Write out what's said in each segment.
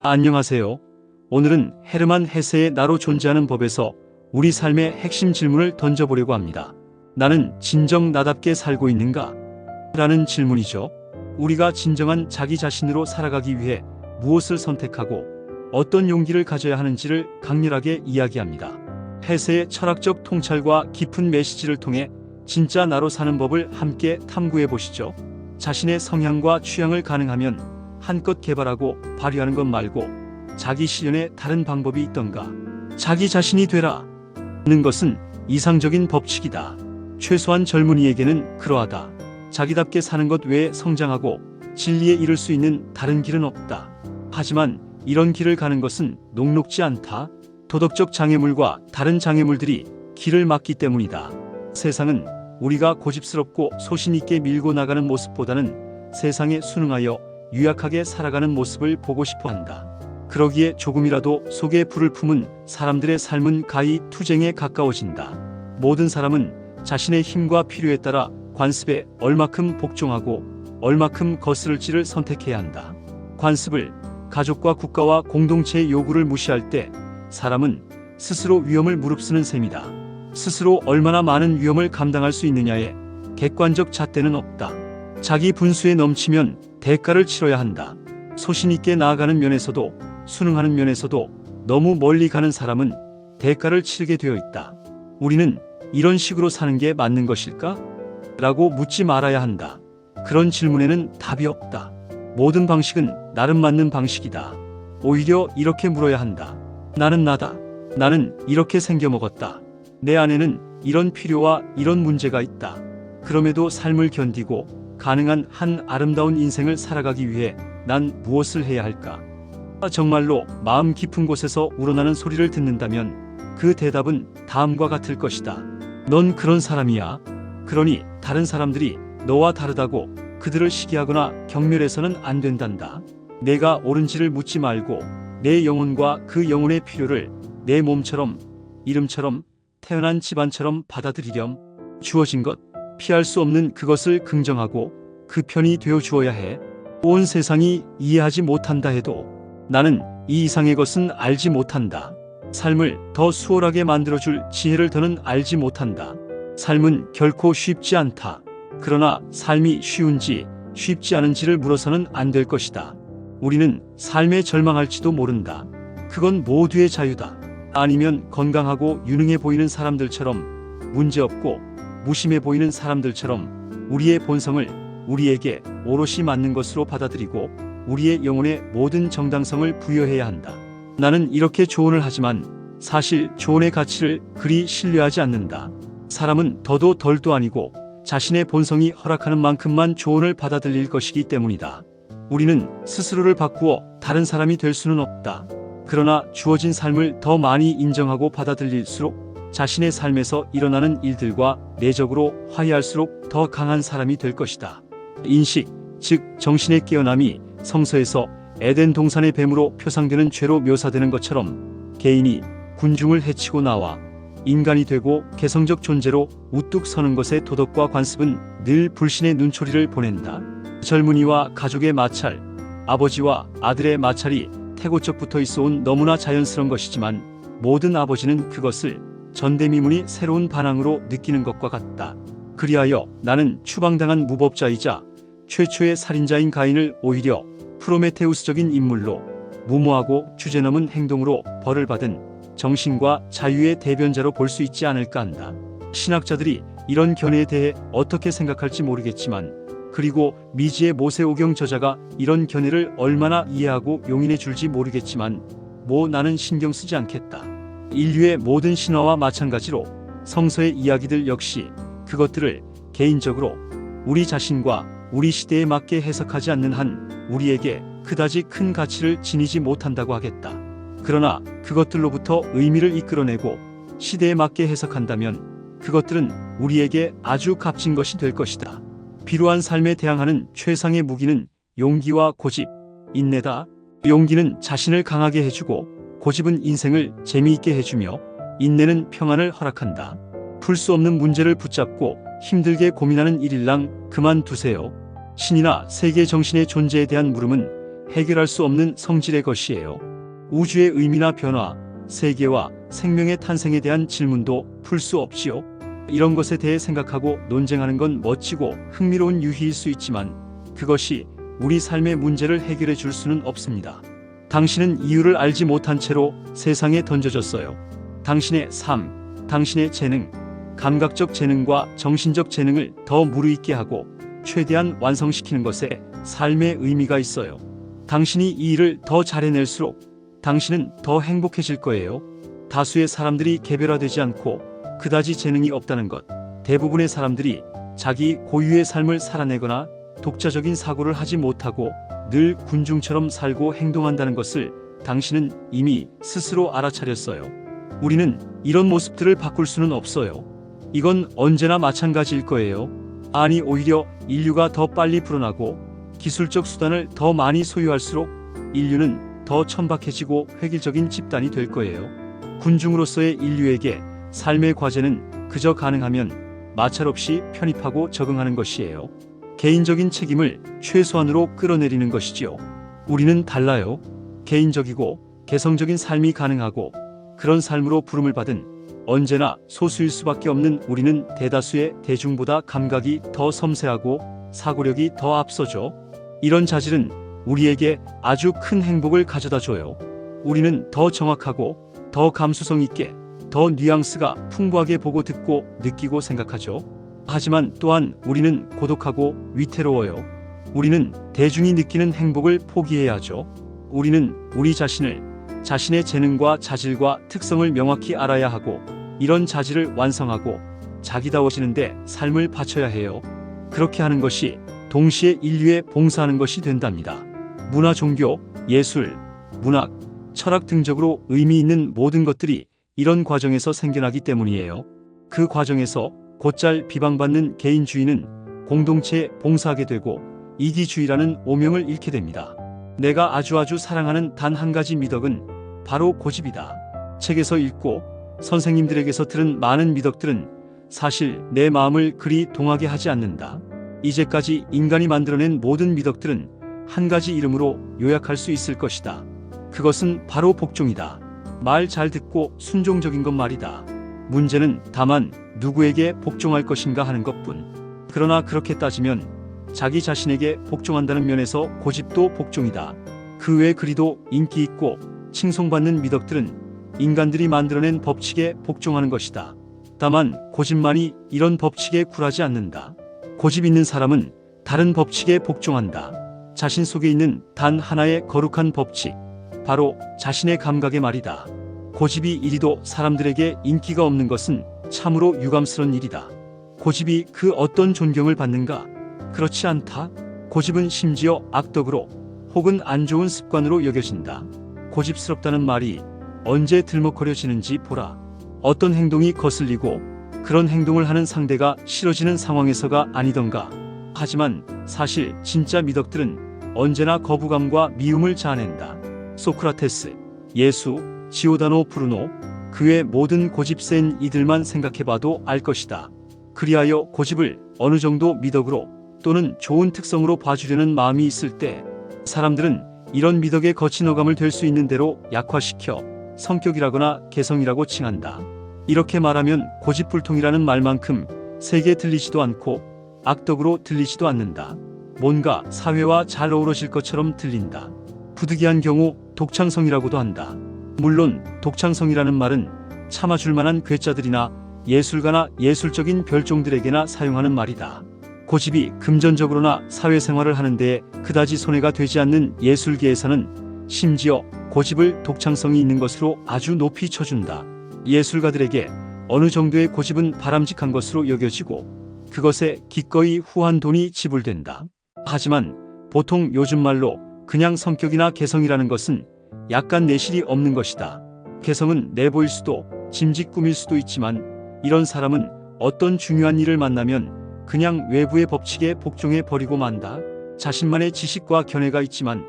안녕하세요. 오늘은 헤르만 헤세의 나로 존재하는 법에서 우리 삶의 핵심 질문을 던져보려고 합니다. 나는 진정 나답게 살고 있는가? 라는 질문이죠. 우리가 진정한 자기 자신으로 살아가기 위해 무엇을 선택하고 어떤 용기를 가져야 하는지를 강렬하게 이야기합니다. 헤세의 철학적 통찰과 깊은 메시지를 통해 진짜 나로 사는 법을 함께 탐구해 보시죠. 자신의 성향과 취향을 가능하면 한껏 개발하고 발휘하는 것 말고 자기 실현에 다른 방법이 있던가? 자기 자신이 되라는 것은 이상적인 법칙이다. 최소한 젊은이에게는 그러하다. 자기답게 사는 것 외에 성장하고 진리에 이를 수 있는 다른 길은 없다. 하지만 이런 길을 가는 것은 녹록지 않다. 도덕적 장애물과 다른 장애물들이 길을 막기 때문이다. 세상은 우리가 고집스럽고 소신 있게 밀고 나가는 모습보다는 세상에 순응하여 유약하게 살아가는 모습을 보고 싶어 한다. 그러기에 조금이라도 속에 불을 품은 사람들의 삶은 가히 투쟁에 가까워진다. 모든 사람은 자신의 힘과 필요에 따라 관습에 얼마큼 복종하고 얼마큼 거스를지를 선택해야 한다. 관습을 가족과 국가와 공동체의 요구를 무시할 때 사람은 스스로 위험을 무릅쓰는 셈이다. 스스로 얼마나 많은 위험을 감당할 수 있느냐에 객관적 잣대는 없다. 자기 분수에 넘치면 대가를 치러야 한다. 소신 있게 나아가는 면에서도 순응하는 면에서도 너무 멀리 가는 사람은 대가를 치르게 되어 있다. 우리는 이런 식으로 사는 게 맞는 것일까? 라고 묻지 말아야 한다. 그런 질문에는 답이 없다. 모든 방식은 나름 맞는 방식이다. 오히려 이렇게 물어야 한다. 나는 나다. 나는 이렇게 생겨먹었다. 내 안에는 이런 필요와 이런 문제가 있다. 그럼에도 삶을 견디고 가능한 한 아름다운 인생을 살아가기 위해 난 무엇을 해야 할까? 정말로 마음 깊은 곳에서 우러나는 소리를 듣는다면 그 대답은 다음과 같을 것이다. 넌 그런 사람이야. 그러니 다른 사람들이 너와 다르다고 그들을 시기하거나 경멸해서는 안 된단다. 내가 옳은지를 묻지 말고 내 영혼과 그 영혼의 필요를 내 몸처럼, 이름처럼, 태어난 집안처럼 받아들이렴. 주어진 것, 피할 수 없는 그것을 긍정하고 그 편이 되어 주어야 해. 온 세상이 이해하지 못한다 해도 나는 이 이상의 것은 알지 못한다. 삶을 더 수월하게 만들어줄 지혜를 더는 알지 못한다. 삶은 결코 쉽지 않다. 그러나 삶이 쉬운지 쉽지 않은지를 물어서는 안 될 것이다. 우리는 삶에 절망할지도 모른다. 그건 모두의 자유다. 아니면 건강하고 유능해 보이는 사람들처럼 문제없고 무심해 보이는 사람들처럼 우리의 본성을 우리에게 오롯이 맞는 것으로 받아들이고 우리의 영혼에 모든 정당성을 부여해야 한다. 나는 이렇게 조언을 하지만 사실 조언의 가치를 그리 신뢰하지 않는다. 사람은 더도 덜도 아니고 자신의 본성이 허락하는 만큼만 조언을 받아들일 것이기 때문이다. 우리는 스스로를 바꾸어 다른 사람이 될 수는 없다. 그러나 주어진 삶을 더 많이 인정하고 받아들일수록 자신의 삶에서 일어나는 일들과 내적으로 화해할수록 더 강한 사람이 될 것이다. 인식, 즉 정신의 깨어남이 성서에서 에덴 동산의 뱀으로 표상되는 죄로 묘사되는 것처럼 개인이 군중을 해치고 나와 인간이 되고 개성적 존재로 우뚝 서는 것의 도덕과 관습은 늘 불신의 눈초리를 보낸다. 젊은이와 가족의 마찰, 아버지와 아들의 마찰이 태고적부터 있어온 너무나 자연스러운 것이지만 모든 아버지는 그것을 전대미문이 새로운 반항으로 느끼는 것과 같다. 그리하여 나는 추방당한 무법자이자 최초의 살인자인 가인을 오히려 프로메테우스적인 인물로 무모하고 주제넘은 행동으로 벌을 받은 정신과 자유의 대변자로 볼 수 있지 않을까 한다. 신학자들이 이런 견해에 대해 어떻게 생각할지 모르겠지만 그리고 미지의 모세오경 저자가 이런 견해를 얼마나 이해하고 용인해 줄지 모르겠지만 나는 신경 쓰지 않겠다. 인류의 모든 신화와 마찬가지로 성서의 이야기들 역시 그것들을 개인적으로 우리 자신과 우리 시대에 맞게 해석하지 않는 한 우리에게 그다지 큰 가치를 지니지 못한다고 하겠다. 그러나 그것들로부터 의미를 이끌어내고 시대에 맞게 해석한다면 그것들은 우리에게 아주 값진 것이 될 것이다. 필요한 삶에 대항하는 최상의 무기는 용기와 고집, 인내다. 용기는 자신을 강하게 해주고 고집은 인생을 재미있게 해주며 인내는 평안을 허락한다. 풀 수 없는 문제를 붙잡고 힘들게 고민하는 일일랑 그만두세요. 신이나 세계 정신의 존재에 대한 물음은 해결할 수 없는 성질의 것이에요. 우주의 의미나 변화, 세계와 생명의 탄생에 대한 질문도 풀 수 없지요. 이런 것에 대해 생각하고 논쟁하는 건 멋지고 흥미로운 유희일 수 있지만 그것이 우리 삶의 문제를 해결해 줄 수는 없습니다. 당신은 이유를 알지 못한 채로 세상에 던져졌어요. 당신의 삶, 당신의 재능, 감각적 재능과 정신적 재능을 더 무르익게 하고 최대한 완성시키는 것에 삶의 의미가 있어요. 당신이 이 일을 더 잘해낼수록 당신은 더 행복해질 거예요. 다수의 사람들이 개별화되지 않고 그다지 재능이 없다는 것, 대부분의 사람들이 자기 고유의 삶을 살아내거나 독자적인 사고를 하지 못하고 늘 군중처럼 살고 행동한다는 것을 당신은 이미 스스로 알아차렸어요. 우리는 이런 모습들을 바꿀 수는 없어요. 이건 언제나 마찬가지일 거예요. 아니, 오히려 인류가 더 빨리 불어나고 기술적 수단을 더 많이 소유할수록 인류는 더 천박해지고 획일적인 집단이 될 거예요. 군중으로서의 인류에게 삶의 과제는 그저 가능하면 마찰 없이 편입하고 적응하는 것이에요. 개인적인 책임을 최소한으로 끌어내리는 것이지요. 우리는 달라요. 개인적이고 개성적인 삶이 가능하고 그런 삶으로 부름을 받은 언제나 소수일 수밖에 없는 우리는 대다수의 대중보다 감각이 더 섬세하고 사고력이 더 앞서죠. 이런 자질은 우리에게 아주 큰 행복을 가져다 줘요. 우리는 더 정확하고 더 감수성 있게 더 뉘앙스가 풍부하게 보고 듣고 느끼고 생각하죠. 하지만 또한 우리는 고독하고 위태로워요. 우리는 대중이 느끼는 행복을 포기해야 하죠. 우리는 우리 자신을, 자신의 재능과 자질과 특성을 명확히 알아야 하고 이런 자질을 완성하고 자기다워지는데 삶을 바쳐야 해요. 그렇게 하는 것이 동시에 인류에 봉사하는 것이 된답니다. 문화, 종교, 예술, 문학, 철학 등적으로 의미 있는 모든 것들이 이런 과정에서 생겨나기 때문이에요. 그 과정에서 곧잘 비방받는 개인주의는 공동체에 봉사하게 되고 이기주의라는 오명을 잃게 됩니다. 내가 아주 사랑하는 단 한 가지 미덕은 바로 고집이다. 책에서 읽고 선생님들에게서 들은 많은 미덕들은 사실 내 마음을 그리 동하게 하지 않는다. 이제까지 인간이 만들어낸 모든 미덕들은 한 가지 이름으로 요약할 수 있을 것이다. 그것은 바로 복종이다. 말 잘 듣고 순종적인 것 말이다. 문제는 다만 누구에게 복종할 것인가 하는 것뿐. 그러나 그렇게 따지면 자기 자신에게 복종한다는 면에서 고집도 복종이다. 그 외 그리도 인기 있고 칭송받는 미덕들은 인간들이 만들어낸 법칙에 복종하는 것이다. 다만 고집만이 이런 법칙에 굴하지 않는다. 고집 있는 사람은 다른 법칙에 복종한다. 자신 속에 있는 단 하나의 거룩한 법칙, 바로 자신의 감각의 말이다. 고집이 이리도 사람들에게 인기가 없는 것은 참으로 유감스러운 일이다. 고집이 그 어떤 존경을 받는가? 그렇지 않다. 고집은 심지어 악덕으로 혹은 안 좋은 습관으로 여겨진다. 고집스럽다는 말이 언제 들먹거려지는지 보라. 어떤 행동이 거슬리고 그런 행동을 하는 상대가 싫어지는 상황에서가 아니던가. 하지만 사실 진짜 미덕들은 언제나 거부감과 미움을 자아낸다. 소크라테스, 예수, 지오다노 브루노, 그의 모든 고집 센 이들만 생각해봐도 알 것이다. 그리하여 고집을 어느 정도 미덕으로 또는 좋은 특성으로 봐주려는 마음이 있을 때 사람들은 이런 미덕의 거친 어감을 될 수 있는 대로 약화시켜 성격이라거나 개성이라고 칭한다. 이렇게 말하면 고집불통이라는 말만큼 세게 들리지도 않고 악덕으로 들리지도 않는다. 뭔가 사회와 잘 어우러질 것처럼 들린다. 부득이한 경우 독창성이라고도 한다. 물론 독창성이라는 말은 참아줄 만한 괴짜들이나 예술가나 예술적인 별종들에게나 사용하는 말이다. 고집이 금전적으로나 사회생활을 하는 데에 그다지 손해가 되지 않는 예술계에서는 심지어 고집을 독창성이 있는 것으로 아주 높이 쳐준다. 예술가들에게 어느 정도의 고집은 바람직한 것으로 여겨지고 그것에 기꺼이 후한 돈이 지불된다. 하지만 보통 요즘 말로 그냥 성격이나 개성이라는 것은 약간 내실이 없는 것이다. 개성은 내보일 수도 짐짓 꾸밀 수도 있지만 이런 사람은 어떤 중요한 일을 만나면 그냥 외부의 법칙에 복종해 버리고 만다. 자신만의 지식과 견해가 있지만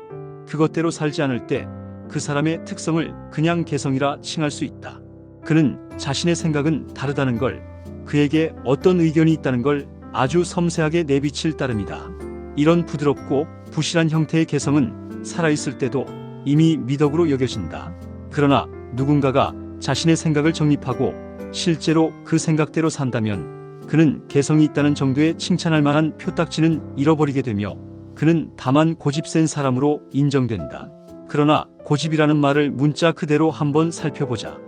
그것대로 살지 않을 때 그 사람의 특성을 그냥 개성이라 칭할 수 있다. 그는 자신의 생각은 다르다는 걸, 그에게 어떤 의견이 있다는 걸 아주 섬세하게 내비칠 따름이다. 이런 부드럽고 부실한 형태의 개성은 살아있을 때도 이미 미덕으로 여겨진다. 그러나 누군가가 자신의 생각을 정립하고 실제로 그 생각대로 산다면 그는 개성이 있다는 정도의 칭찬할 만한 표딱지는 잃어버리게 되며 그는 다만 고집센 사람으로 인정된다. 그러나 고집이라는 말을 문자 그대로 한번 살펴보자.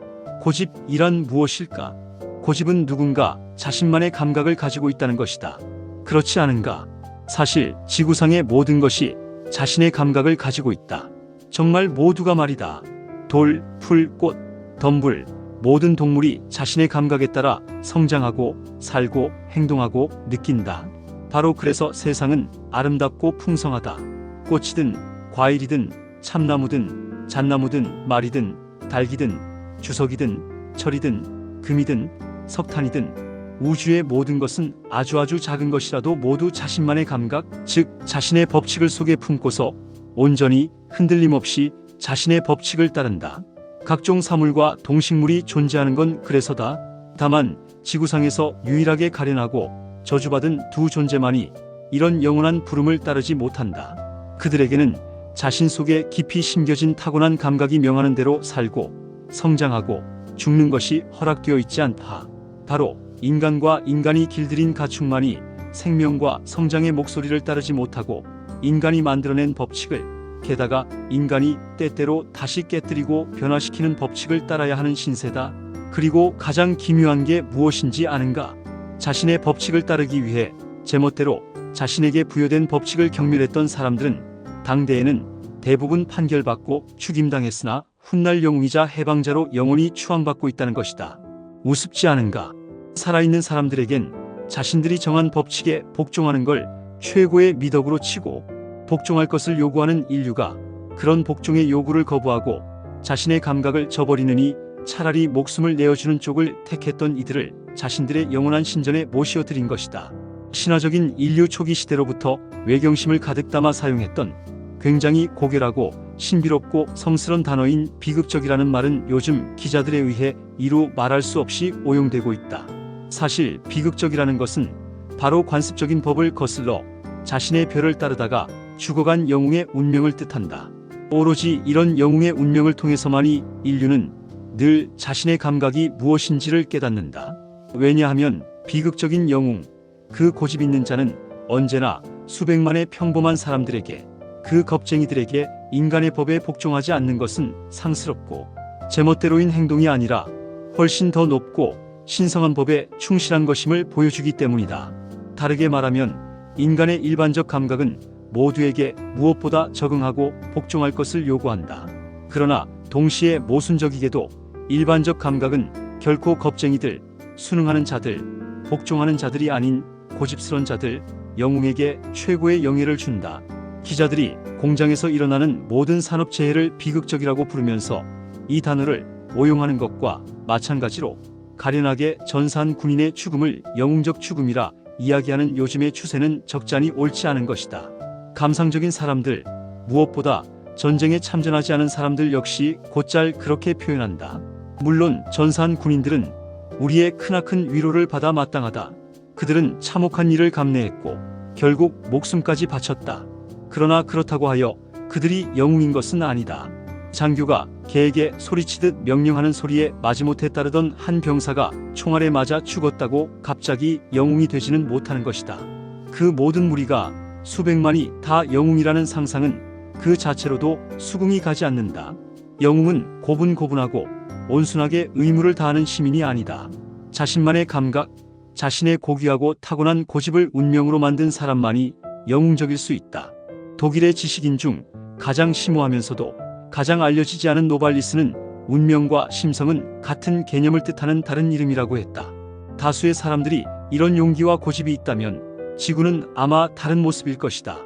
고집이란 무엇일까? 고집은 누군가 자신만의 감각을 가지고 있다는 것이다. 그렇지 않은가? 사실 지구상의 모든 것이 자신의 감각을 가지고 있다. 정말 모두가 말이다. 돌, 풀, 꽃, 덤불, 모든 동물이 자신의 감각에 따라 성장하고 살고 행동하고 느낀다. 바로 그래서 세상은 아름답고 풍성하다. 꽃이든 과일이든 참나무든 잣나무든 말이든 닭이든 주석이든 철이든 금이든 석탄이든 우주의 모든 것은 아주 작은 것이라도 모두 자신만의 감각, 즉 자신의 법칙을 속에 품고서 온전히 흔들림 없이 자신의 법칙을 따른다. 각종 사물과 동식물이 존재하는 건 그래서다. 다만 지구상에서 유일하게 가련하고 저주받은 두 존재만이 이런 영원한 부름을 따르지 못한다. 그들에게는 자신 속에 깊이 심겨진 타고난 감각이 명하는 대로 살고 성장하고 죽는 것이 허락되어 있지 않다. 바로 인간과 인간이 길들인 가축만이 생명과 성장의 목소리를 따르지 못하고 인간이 만들어낸 법칙을, 게다가 인간이 때때로 다시 깨뜨리고 변화시키는 법칙을 따라야 하는 신세다. 그리고 가장 기묘한 게 무엇인지 아는가? 자신의 법칙을 따르기 위해 제멋대로 자신에게 부여된 법칙을 경멸했던 사람들은 당대에는 대부분 판결받고 죽임당했으나 훗날 영웅이자 해방자로 영원히 추앙받고 있다는 것이다. 우습지 않은가? 살아있는 사람들에겐 자신들이 정한 법칙에 복종하는 걸 최고의 미덕으로 치고 복종할 것을 요구하는 인류가 그런 복종의 요구를 거부하고 자신의 감각을 저버리느니 차라리 목숨을 내어주는 쪽을 택했던 이들을 자신들의 영원한 신전에 모시어드린 것이다. 신화적인 인류 초기 시대로부터 외경심을 가득 담아 사용했던 굉장히 고결하고 신비롭고 성스런 단어인 비극적이라는 말은 요즘 기자들에 의해 이루 말할 수 없이 오용되고 있다. 사실 비극적이라는 것은 바로 관습적인 법을 거슬러 자신의 별을 따르다가 죽어간 영웅의 운명을 뜻한다. 오로지 이런 영웅의 운명을 통해서만이 인류는 늘 자신의 감각이 무엇인지를 깨닫는다. 왜냐하면 비극적인 영웅, 그 고집 있는 자는 언제나 수백만의 평범한 사람들에게, 그 겁쟁이들에게 인간의 법에 복종하지 않는 것은 상스럽고 제멋대로인 행동이 아니라 훨씬 더 높고 신성한 법에 충실한 것임을 보여주기 때문이다. 다르게 말하면 인간의 일반적 감각은 모두에게 무엇보다 적응하고 복종할 것을 요구한다. 그러나 동시에 모순적이게도 일반적 감각은 결코 겁쟁이들, 순응하는 자들, 복종하는 자들이 아닌 고집스런 자들, 영웅에게 최고의 영예를 준다. 기자들이 공장에서 일어나는 모든 산업재해를 비극적이라고 부르면서 이 단어를 오용하는 것과 마찬가지로 가련하게 전사한 군인의 죽음을 영웅적 죽음이라 이야기하는 요즘의 추세는 적잖이 옳지 않은 것이다. 감상적인 사람들, 무엇보다 전쟁에 참전하지 않은 사람들 역시 곧잘 그렇게 표현한다. 물론 전사한 군인들은 우리의 크나큰 위로를 받아 마땅하다. 그들은 참혹한 일을 감내했고 결국 목숨까지 바쳤다. 그러나 그렇다고 하여 그들이 영웅인 것은 아니다. 장교가 개에게 소리치듯 명령하는 소리에 마지못해 따르던 한 병사가 총알에 맞아 죽었다고 갑자기 영웅이 되지는 못하는 것이다. 그 모든 무리가 수백만이 다 영웅이라는 상상은 그 자체로도 수긍이 가지 않는다. 영웅은 고분고분하고 온순하게 의무를 다하는 시민이 아니다. 자신만의 감각, 자신의 고귀하고 타고난 고집을 운명으로 만든 사람만이 영웅적일 수 있다. 독일의 지식인 중 가장 심오하면서도 가장 알려지지 않은 노발리스는 운명과 심성은 같은 개념을 뜻하는 다른 이름이라고 했다. 다수의 사람들이 이런 용기와 고집이 있다면 지구는 아마 다른 모습일 것이다.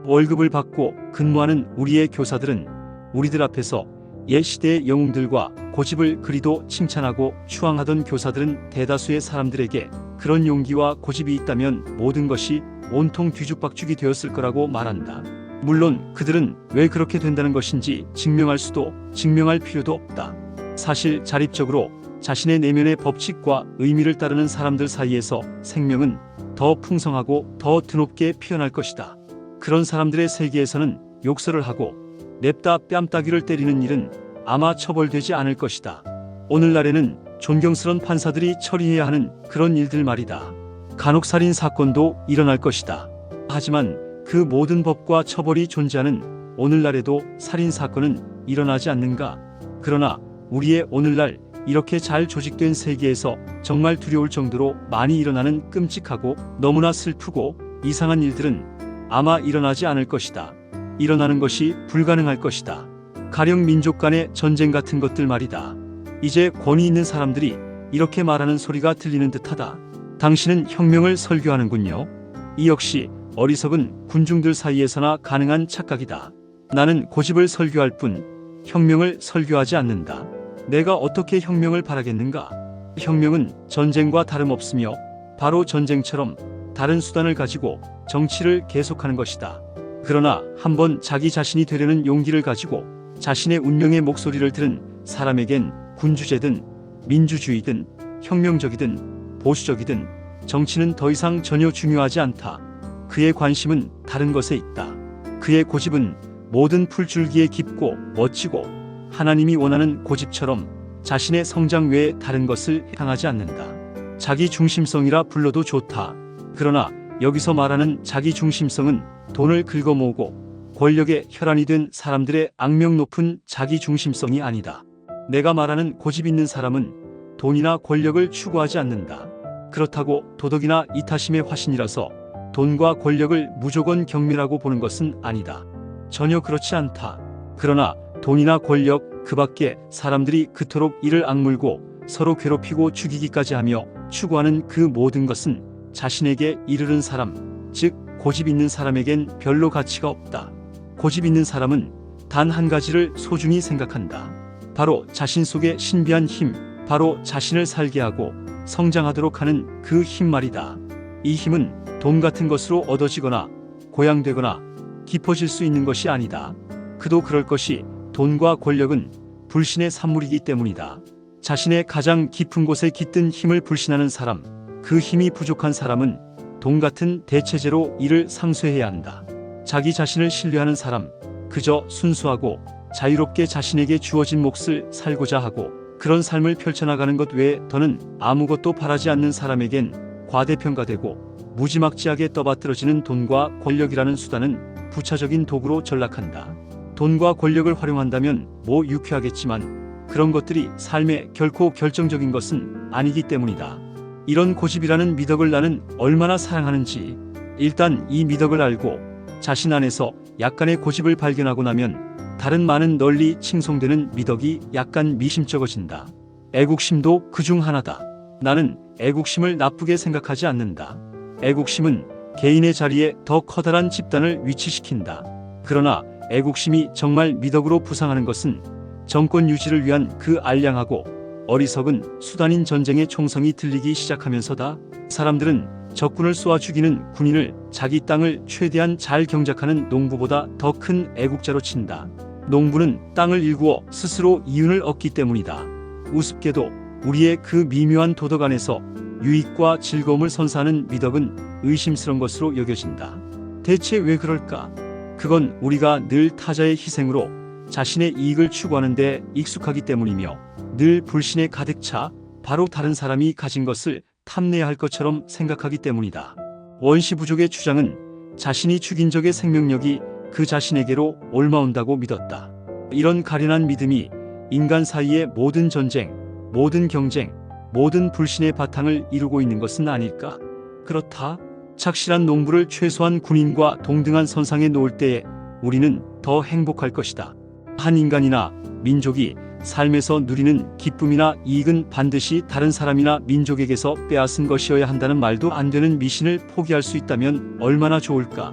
월급을 받고 근무하는 우리의 교사들은 우리들 앞에서 옛 시대의 영웅들과 고집을 그리도 칭찬하고 추앙하던 교사들은 대다수의 사람들에게 그런 용기와 고집이 있다면 모든 것이 온통 뒤죽박죽이 되었을 거라고 말한다. 물론 그들은 왜 그렇게 된다는 것인지 증명할 수도 증명할 필요도 없다. 사실 자립적으로 자신의 내면의 법칙과 의미를 따르는 사람들 사이에서 생명은 더 풍성하고 더 드높게 피어날 것이다. 그런 사람들의 세계에서는 욕설을 하고 냅다 뺨따귀를 때리는 일은 아마 처벌되지 않을 것이다. 오늘날에는 존경스런 판사들이 처리해야 하는 그런 일들 말이다. 간혹살인 사건도 일어날 것이다. 하지만 그 모든 법과 처벌이 존재하는 오늘날에도 살인 사건은 일어나지 않는가? 그러나 우리의 오늘날 이렇게 잘 조직된 세계에서 정말 두려울 정도로 많이 일어나는 끔찍하고 너무나 슬프고 이상한 일들은 아마 일어나지 않을 것이다. 일어나는 것이 불가능할 것이다. 가령 민족 간의 전쟁 같은 것들 말이다. 이제 권위 있는 사람들이 이렇게 말하는 소리가 들리는 듯하다. 당신은 혁명을 설교하는군요. 이 역시 어리석은 군중들 사이에서나 가능한 착각이다. 나는 고집을 설교할 뿐 혁명을 설교하지 않는다. 내가 어떻게 혁명을 바라겠는가? 혁명은 전쟁과 다름없으며 바로 전쟁처럼 다른 수단을 가지고 정치를 계속하는 것이다. 그러나 한번 자기 자신이 되려는 용기를 가지고 자신의 운명의 목소리를 들은 사람에겐 군주제든 민주주의든 혁명적이든 보수적이든 정치는 더 이상 전혀 중요하지 않다. 그의 관심은 다른 것에 있다. 그의 고집은 모든 풀줄기에 깊고 멋지고 하나님이 원하는 고집처럼 자신의 성장 외에 다른 것을 향하지 않는다. 자기 중심성이라 불러도 좋다. 그러나 여기서 말하는 자기 중심성은 돈을 긁어모으고 권력의 혈안이 된 사람들의 악명 높은 자기 중심성이 아니다. 내가 말하는 고집 있는 사람은 돈이나 권력을 추구하지 않는다. 그렇다고 도덕이나 이타심의 화신이라서 돈과 권력을 무조건 경멸하고 보는 것은 아니다. 전혀 그렇지 않다. 그러나 돈이나 권력 그 밖에 사람들이 그토록 이를 악물고 서로 괴롭히고 죽이기까지 하며 추구하는 그 모든 것은 자신에게 이르는 사람, 즉 고집 있는 사람에겐 별로 가치가 없다. 고집 있는 사람은 단 한 가지를 소중히 생각한다. 바로 자신 속의 신비한 힘, 바로 자신을 살게 하고 성장하도록 하는 그 힘 말이다. 이 힘은 돈 같은 것으로 얻어지거나 고양되거나 깊어질 수 있는 것이 아니다. 그도 그럴 것이 돈과 권력은 불신의 산물이기 때문이다. 자신의 가장 깊은 곳에 깃든 힘을 불신하는 사람, 그 힘이 부족한 사람은 돈 같은 대체제로 이를 상쇄해야 한다. 자기 자신을 신뢰하는 사람, 그저 순수하고 자유롭게 자신에게 주어진 몫을 살고자 하고 그런 삶을 펼쳐나가는 것 외에 더는 아무것도 바라지 않는 사람에겐 과대평가되고 무지막지하게 떠받들어지는 돈과 권력이라는 수단은 부차적인 도구로 전락한다. 돈과 권력을 활용한다면 뭐 유쾌하겠지만 그런 것들이 삶에 결코 결정적인 것은 아니기 때문이다. 이런 고집이라는 미덕을 나는 얼마나 사랑하는지 일단 이 미덕을 알고 자신 안에서 약간의 고집을 발견하고 나면 다른 많은 널리 칭송되는 미덕이 약간 미심쩍어진다. 애국심도 그중 하나다. 나는 애국심을 나쁘게 생각하지 않는다. 애국심은 개인의 자리에 더 커다란 집단을 위치시킨다. 그러나 애국심이 정말 미덕으로 부상하는 것은 정권 유지를 위한 그 알량하고 어리석은 수단인 전쟁의 총성이 들리기 시작하면서다. 사람들은 적군을 쏘아 죽이는 군인을 자기 땅을 최대한 잘 경작하는 농부보다 더 큰 애국자로 친다. 농부는 땅을 일구어 스스로 이윤을 얻기 때문이다. 우습게도 우리의 그 미묘한 도덕 안에서 유익과 즐거움을 선사하는 미덕은 의심스러운 것으로 여겨진다. 대체 왜 그럴까? 그건 우리가 늘 타자의 희생으로 자신의 이익을 추구하는 데 익숙하기 때문이며 늘 불신에 가득 차 바로 다른 사람이 가진 것을 탐내야 할 것처럼 생각하기 때문이다. 원시 부족의 주장은 자신이 죽인 적의 생명력이 그 자신에게로 옮아온다고 믿었다. 이런 가련한 믿음이 인간 사이의 모든 전쟁, 모든 경쟁, 모든 불신의 바탕을 이루고 있는 것은 아닐까? 그렇다. 착실한 농부를 최소한 군인과 동등한 선상에 놓을 때에 우리는 더 행복할 것이다. 한 인간이나 민족이 삶에서 누리는 기쁨이나 이익은 반드시 다른 사람이나 민족에게서 빼앗은 것이어야 한다는 말도 안 되는 미신을 포기할 수 있다면 얼마나 좋을까?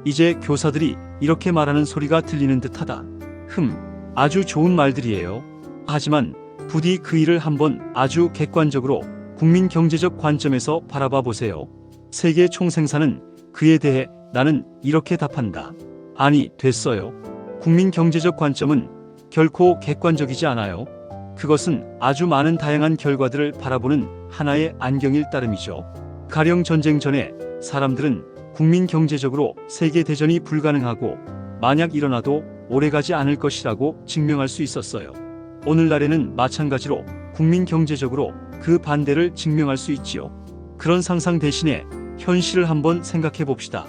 이제 교사들이 이렇게 말하는 소리가 들리는 듯하다. 아주 좋은 말들이에요. 하지만 부디 그 일을 한번 아주 객관적으로 국민 경제적 관점에서 바라봐 보세요. 세계 총생산은 그에 대해 나는 이렇게 답한다. 아니, 됐어요. 국민 경제적 관점은 결코 객관적이지 않아요. 그것은 아주 많은 다양한 결과들을 바라보는 하나의 안경일 따름이죠. 가령 전쟁 전에 사람들은 국민 경제적으로 세계 대전이 불가능하고 만약 일어나도 오래가지 않을 것이라고 증명할 수 있었어요. 오늘날에는 마찬가지로 국민 경제적으로 그 반대를 증명할 수 있지요. 그런 상상 대신에 현실을 한번 생각해 봅시다.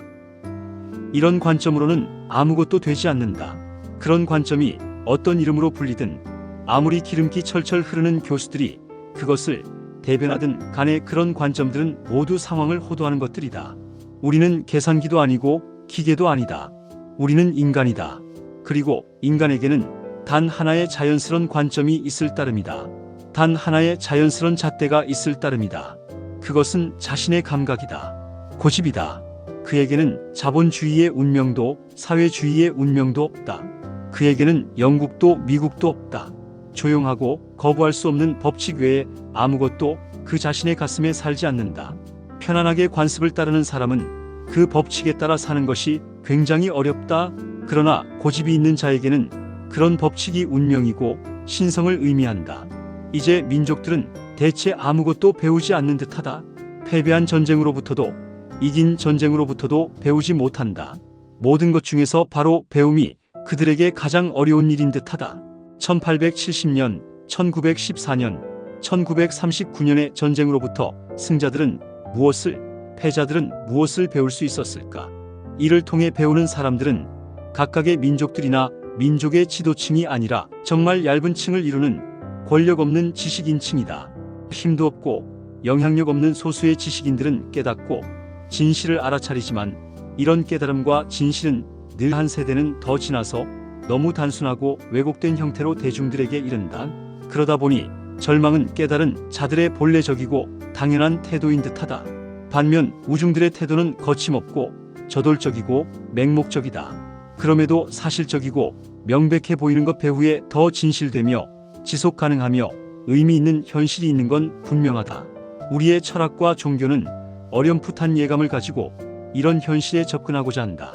이런 관점으로는 아무것도 되지 않는다. 그런 관점이 어떤 이름으로 불리든 아무리 기름기 철철 흐르는 교수들이 그것을 대변하든 간에 그런 관점들은 모두 상황을 호도하는 것들이다. 우리는 계산기도 아니고 기계도 아니다. 우리는 인간이다. 그리고 인간에게는 단 하나의 자연스러운 관점이 있을 따름이다. 단 하나의 자연스러운 잣대가 있을 따름이다. 그것은 자신의 감각이다. 고집이다. 그에게는 자본주의의 운명도 사회주의의 운명도 없다. 그에게는 영국도 미국도 없다. 조용하고 거부할 수 없는 법칙 외에 아무것도 그 자신의 가슴에 살지 않는다. 편안하게 관습을 따르는 사람은 그 법칙에 따라 사는 것이 굉장히 어렵다. 그러나 고집이 있는 자에게는 그런 법칙이 운명이고 신성을 의미한다. 이제 민족들은 대체 아무것도 배우지 않는 듯하다. 패배한 전쟁으로부터도 이긴 전쟁으로부터도 배우지 못한다. 모든 것 중에서 바로 배움이 그들에게 가장 어려운 일인 듯하다. 1870년, 1914년, 1939년의 전쟁으로부터 승자들은 무엇을, 패자들은 무엇을 배울 수 있었을까? 이를 통해 배우는 사람들은 각각의 민족들이나 민족의 지도층이 아니라 정말 얇은 층을 이루는 권력 없는 지식인층이다. 힘도 없고 영향력 없는 소수의 지식인들은 깨닫고 진실을 알아차리지만 이런 깨달음과 진실은 늘 한 세대는 더 지나서 너무 단순하고 왜곡된 형태로 대중들에게 이른다. 그러다 보니 절망은 깨달은 자들의 본래적이고 당연한 태도인 듯하다. 반면 우중들의 태도는 거침없고 저돌적이고 맹목적이다. 그럼에도 사실적이고 명백해 보이는 것 배후에 더 진실되며 지속 가능하며 의미 있는 현실이 있는 건 분명하다. 우리의 철학과 종교는 어렴풋한 예감을 가지고 이런 현실에 접근하고자 한다.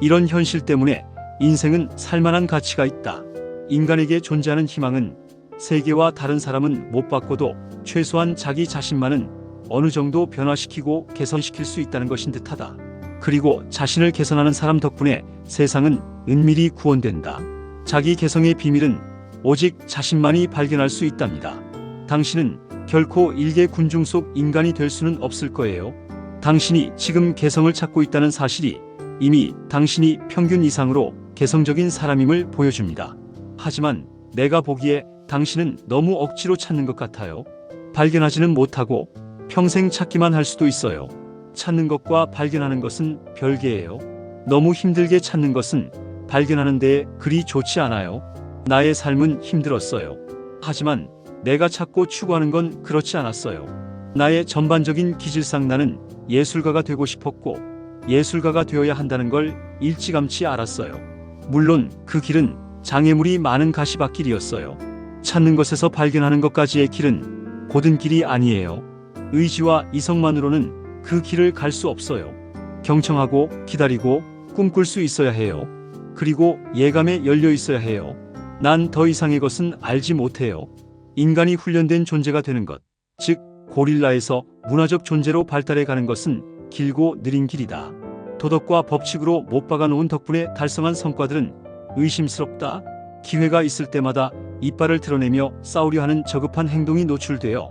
이런 현실 때문에 인생은 살만한 가치가 있다. 인간에게 존재하는 희망은 세계와 다른 사람은 못 바꿔도 최소한 자기 자신만은 어느 정도 변화시키고 개선시킬 수 있다는 것인 듯하다. 그리고 자신을 개선하는 사람 덕분에 세상은 은밀히 구원된다. 자기 개성의 비밀은 오직 자신만이 발견할 수 있답니다. 당신은 결코 일개 군중 속 인간이 될 수는 없을 거예요. 당신이 지금 개성을 찾고 있다는 사실이 이미 당신이 평균 이상으로 개성적인 사람임을 보여줍니다. 하지만 내가 보기에 당신은 너무 억지로 찾는 것 같아요. 발견하지는 못하고 평생 찾기만 할 수도 있어요. 찾는 것과 발견하는 것은 별개예요. 너무 힘들게 찾는 것은 발견하는 데에 그리 좋지 않아요. 나의 삶은 힘들었어요. 하지만 내가 찾고 추구하는 건 그렇지 않았어요. 나의 전반적인 기질상 나는 예술가가 되고 싶었고 예술가가 되어야 한다는 걸 일찌감치 알았어요. 물론 그 길은 장애물이 많은 가시밭길이었어요. 찾는 것에서 발견하는 것까지의 길은 고든 길이 아니에요. 의지와 이성만으로는 그 길을 갈 수 없어요. 경청하고 기다리고 꿈꿀 수 있어야 해요. 그리고 예감에 열려 있어야 해요. 난 더 이상의 것은 알지 못해요. 인간이 훈련된 존재가 되는 것, 즉 고릴라에서 문화적 존재로 발달해 가는 것은 길고 느린 길이다. 도덕과 법칙으로 못 박아놓은 덕분에 달성한 성과들은 의심스럽다. 기회가 있을 때마다 이빨을 드러내며 싸우려 하는 저급한 행동이 노출되어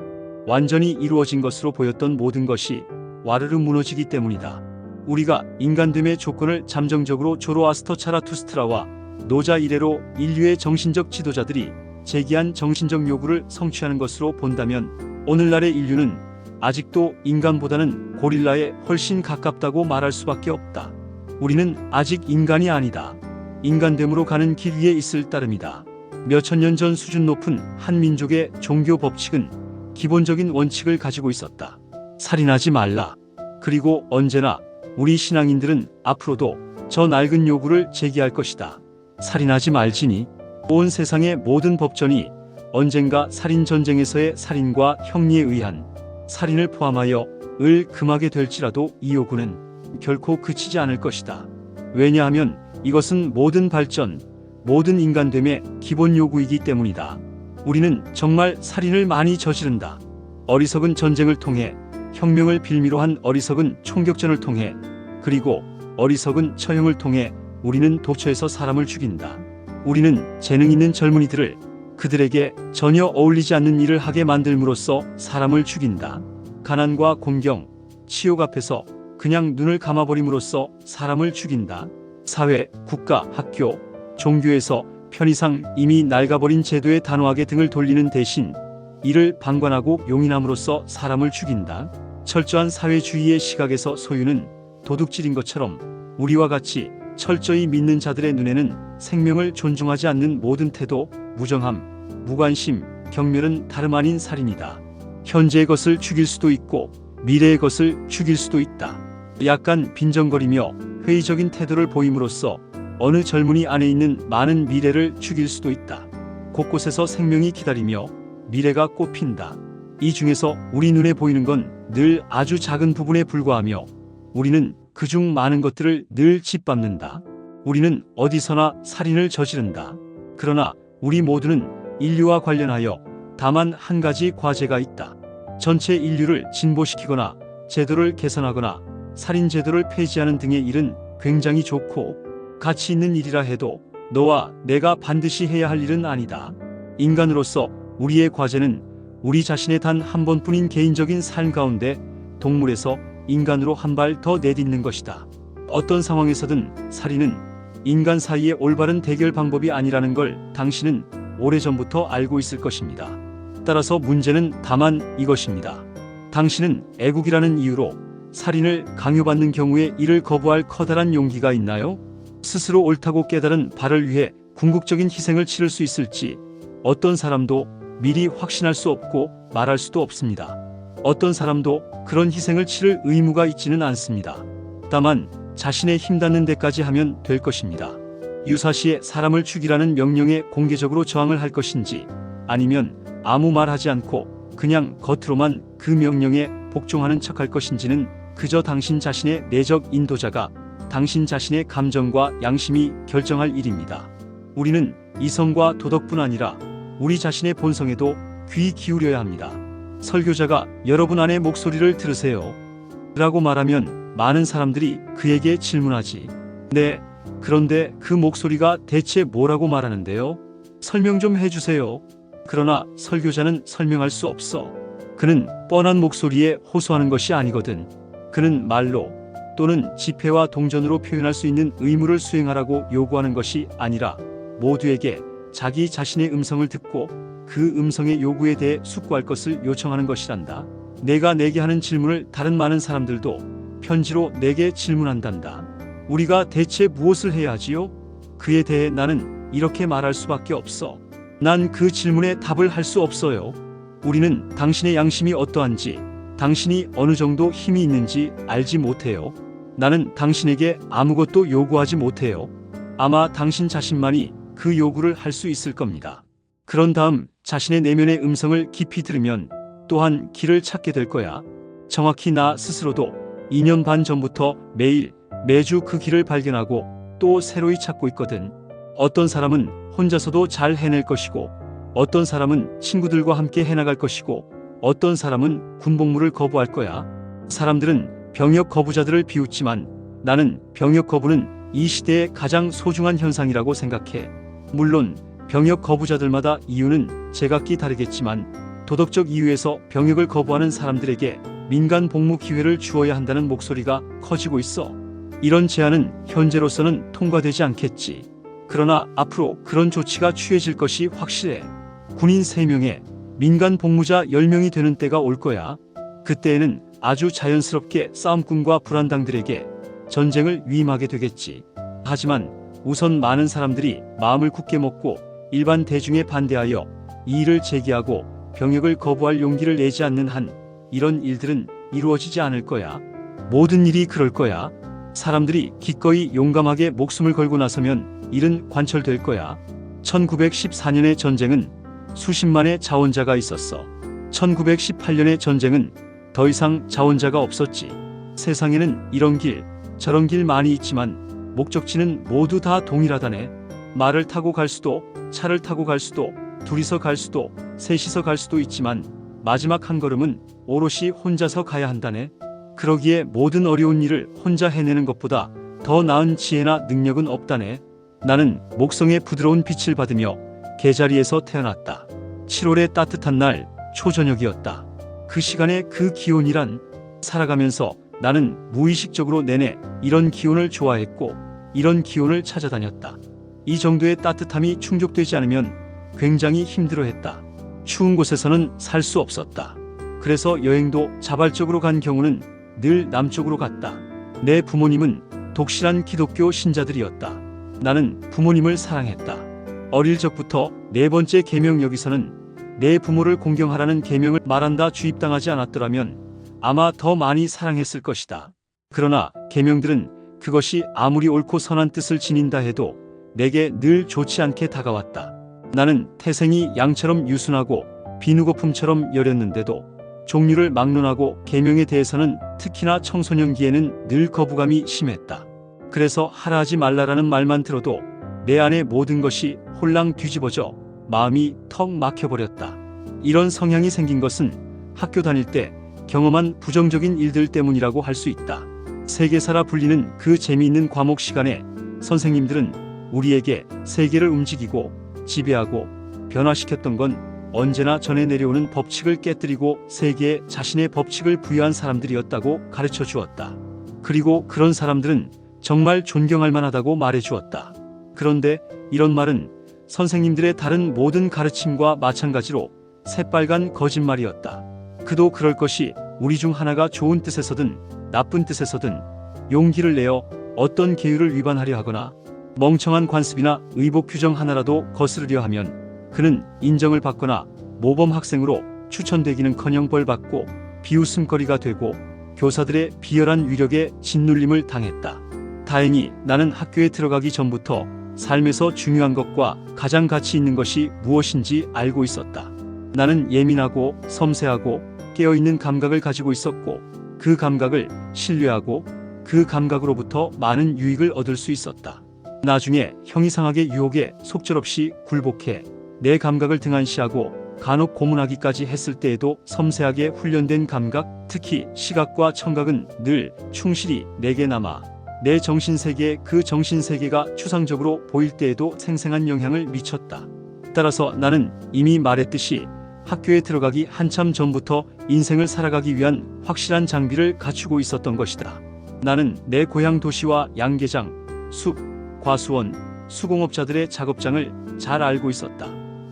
완전히 이루어진 것으로 보였던 모든 것이 와르르 무너지기 때문이다. 우리가 인간됨의 조건을 잠정적으로 조로아스터 차라투스트라와 노자 이래로 인류의 정신적 지도자들이 제기한 정신적 요구를 성취하는 것으로 본다면 오늘날의 인류는 아직도 인간보다는 고릴라에 훨씬 가깝다고 말할 수밖에 없다. 우리는 아직 인간이 아니다. 인간됨으로 가는 길 위에 있을 따름이다. 몇천 년 전 수준 높은 한 민족의 종교 법칙은 기본적인 원칙을 가지고 있었다. 살인하지 말라. 그리고 언제나 우리 신앙인들은 앞으로도 저 낡은 요구를 제기할 것이다. 살인하지 말지니. 온 세상의 모든 법전이 언젠가 살인 전쟁에서의 살인과 형리에 의한 살인을 포함하여 을 금하게 될지라도 이 요구는 결코 그치지 않을 것이다. 왜냐하면 이것은 모든 발전, 모든 인간됨의 기본 요구이기 때문이다. 우리는 정말 살인을 많이 저지른다. 어리석은 전쟁을 통해, 혁명을 빌미로 한 어리석은 총격전을 통해, 그리고 어리석은 처형을 통해 우리는 도처에서 사람을 죽인다. 우리는 재능 있는 젊은이들을 그들에게 전혀 어울리지 않는 일을 하게 만들므로써 사람을 죽인다. 가난과 곤경, 치욕 앞에서 그냥 눈을 감아버림으로써 사람을 죽인다. 사회, 국가, 학교, 종교에서 편의상 이미 낡아버린 제도에 단호하게 등을 돌리는 대신 이를 방관하고 용인함으로써 사람을 죽인다. 철저한 사회주의의 시각에서 소유는 도둑질인 것처럼 우리와 같이 철저히 믿는 자들의 눈에는 생명을 존중하지 않는 모든 태도, 무정함, 무관심, 경멸은 다름 아닌 살인이다. 현재의 것을 죽일 수도 있고 미래의 것을 죽일 수도 있다. 약간 빈정거리며 회의적인 태도를 보임으로써 어느 젊은이 안에 있는 많은 미래를 죽일 수도 있다. 곳곳에서 생명이 기다리며 미래가 꽃핀다. 이 중에서 우리 눈에 보이는 건 늘 아주 작은 부분에 불과하며 우리는 그중 많은 것들을 늘 짓밟는다. 우리는 어디서나 살인을 저지른다. 그러나 우리 모두는 인류와 관련하여 다만 한 가지 과제가 있다. 전체 인류를 진보시키거나 제도를 개선하거나 살인 제도를 폐지하는 등의 일은 굉장히 좋고 가치 있는 일이라 해도 너와 내가 반드시 해야 할 일은 아니다. 인간으로서 우리의 과제는 우리 자신의 단 한 번뿐인 개인적인 삶 가운데 동물에서 인간으로 한 발 더 내딛는 것이다. 어떤 상황에서든 살인은 인간 사이의 올바른 대결 방법이 아니라는 걸 당신은 오래전부터 알고 있을 것입니다. 따라서 문제는 다만 이것입니다. 당신은 애국이라는 이유로 살인을 강요받는 경우에 이를 거부할 커다란 용기가 있나요? 스스로 옳다고 깨달은 바를 위해 궁극적인 희생을 치를 수 있을지 어떤 사람도 미리 확신할 수 없고 말할 수도 없습니다. 어떤 사람도 그런 희생을 치를 의무가 있지는 않습니다. 다만 자신의 힘 닿는 데까지 하면 될 것입니다. 유사시에 사람을 죽이라는 명령에 공개적으로 저항을 할 것인지 아니면 아무 말하지 않고 그냥 겉으로만 그 명령에 복종하는 척할 것인지는 그저 당신 자신의 내적 인도자가 당신 자신의 감정과 양심이 결정할 일입니다. 우리는 이성과 도덕뿐 아니라 우리 자신의 본성에도 귀 기울여야 합니다. 설교자가 여러분 안의 목소리를 들으세요 라고 말하면 많은 사람들이 그에게 질문하지. 네, 그런데 그 목소리가 대체 뭐라고 말하는데요? 설명 좀 해주세요. 그러나 설교자는 설명할 수 없어. 그는 뻔한 목소리에 호소하는 것이 아니거든. 그는 말로 또는 지폐와 동전으로 표현할 수 있는 의무를 수행하라고 요구하는 것이 아니라 모두에게 자기 자신의 음성을 듣고 그 음성의 요구에 대해 숙고할 것을 요청하는 것이란다. 내가 내게 하는 질문을 다른 많은 사람들도 편지로 내게 질문한단다. 우리가 대체 무엇을 해야 하지요? 그에 대해 나는 이렇게 말할 수밖에 없어. 난 그 질문에 답을 할 수 없어요. 우리는 당신의 양심이 어떠한지, 당신이 어느 정도 힘이 있는지 알지 못해요. 나는 당신에게 아무것도 요구하지 못해요. 아마 당신 자신만이 그 요구를 할 수 있을 겁니다. 그런 다음 자신의 내면의 음성을 깊이 들으면 또한 길을 찾게 될 거야. 정확히 나 스스로도 2년 반 전부터 매주 그 길을 발견하고 또 새로이 찾고 있거든. 어떤 사람은 혼자서도 잘 해낼 것이고 어떤 사람은 친구들과 함께 해나갈 것이고 어떤 사람은 군복무를 거부할 거야. 사람들은 병역 거부자들을 비웃지만 나는 병역 거부는 이 시대의 가장 소중한 현상이라고 생각해. 물론 병역 거부자들마다 이유는 제각기 다르겠지만 도덕적 이유에서 병역을 거부하는 사람들에게 민간 복무 기회를 주어야 한다는 목소리가 커지고 있어. 이런 제안은 현재로서는 통과되지 않겠지. 그러나 앞으로 그런 조치가 취해질 것이 확실해. 군인 3명에 민간 복무자 10명이 되는 때가 올 거야. 그때에는 아주 자연스럽게 싸움꾼과 불안당들에게 전쟁을 위임하게 되겠지. 하지만 우선 많은 사람들이 마음을 굳게 먹고 일반 대중에 반대하여 이 일을 제기하고 병역을 거부할 용기를 내지 않는 한 이런 일들은 이루어지지 않을 거야. 모든 일이 그럴 거야. 사람들이 기꺼이 용감하게 목숨을 걸고 나서면 일은 관철될 거야. 1914년의 전쟁은 수십만의 자원자가 있었어. 1918년의 전쟁은 더 이상 자원자가 없었지. 세상에는 이런 길, 저런 길 많이 있지만 목적지는 모두 다 동일하다네. 말을 타고 갈 수도, 차를 타고 갈 수도, 둘이서 갈 수도, 셋이서 갈 수도 있지만 마지막 한 걸음은 오롯이 혼자서 가야 한다네. 그러기에 모든 어려운 일을 혼자 해내는 것보다 더 나은 지혜나 능력은 없다네. 나는 목성의 부드러운 빛을 받으며 개자리에서 태어났다. 7월의 따뜻한 날 초저녁이었다. 그 시간에 그 기온이란, 살아가면서 나는 무의식적으로 내내 이런 기온을 좋아했고 이런 기온을 찾아다녔다. 이 정도의 따뜻함이 충족되지 않으면 굉장히 힘들어했다. 추운 곳에서는 살 수 없었다. 그래서 여행도 자발적으로 간 경우는 늘 남쪽으로 갔다. 내 부모님은 독실한 기독교 신자들이었다. 나는 부모님을 사랑했다. 어릴 적부터 네 번째 계명 여기서는 내 부모를 공경하라는 계명을 말한다 주입당하지 않았더라면 아마 더 많이 사랑했을 것이다. 그러나 계명들은 그것이 아무리 옳고 선한 뜻을 지닌다 해도 내게 늘 좋지 않게 다가왔다. 나는 태생이 양처럼 유순하고 비누거품처럼 여렸는데도 종류를 막론하고 계명에 대해서는 특히나 청소년기에는 늘 거부감이 심했다. 그래서 하라 하지 말라라는 말만 들어도 내 안의 모든 것이 홀랑 뒤집어져 마음이 턱 막혀버렸다. 이런 성향이 생긴 것은 학교 다닐 때 경험한 부정적인 일들 때문이라고 할 수 있다. 세계사라 불리는 그 재미있는 과목 시간에 선생님들은 우리에게 세계를 움직이고 지배하고 변화시켰던 건 언제나 전해 내려오는 법칙을 깨뜨리고 세계에 자신의 법칙을 부여한 사람들이었다고 가르쳐 주었다. 그리고 그런 사람들은 정말 존경할 만하다고 말해 주었다. 그런데 이런 말은 선생님들의 다른 모든 가르침과 마찬가지로 새빨간 거짓말이었다. 그도 그럴 것이 우리 중 하나가 좋은 뜻에서든 나쁜 뜻에서든 용기를 내어 어떤 계율을 위반하려 하거나 멍청한 관습이나 의복 규정 하나라도 거스르려 하면 그는 인정을 받거나 모범 학생으로 추천되기는커녕 벌받고 비웃음거리가 되고 교사들의 비열한 위력에 짓눌림을 당했다. 다행히 나는 학교에 들어가기 전부터 삶에서 중요한 것과 가장 가치 있는 것이 무엇인지 알고 있었다. 나는 예민하고 섬세하고 깨어있는 감각을 가지고 있었고 그 감각을 신뢰하고 그 감각으로부터 많은 유익을 얻을 수 있었다. 나중에 형이상학의 유혹에 속절없이 굴복해 내 감각을 등한시하고 간혹 고문하기까지 했을 때에도 섬세하게 훈련된 감각, 특히 시각과 청각은 늘 충실히 내게 남아 내 정신세계에 그 정신세계가 추상적으로 보일 때에도 생생한 영향을 미쳤다. 따라서 나는 이미 말했듯이 학교에 들어가기 한참 전부터 인생을 살아가기 위한 확실한 장비를 갖추고 있었던 것이다. 나는 내 고향 도시와 양계장, 숲, 과수원, 수공업자들의 작업장을 잘 알고 있었다.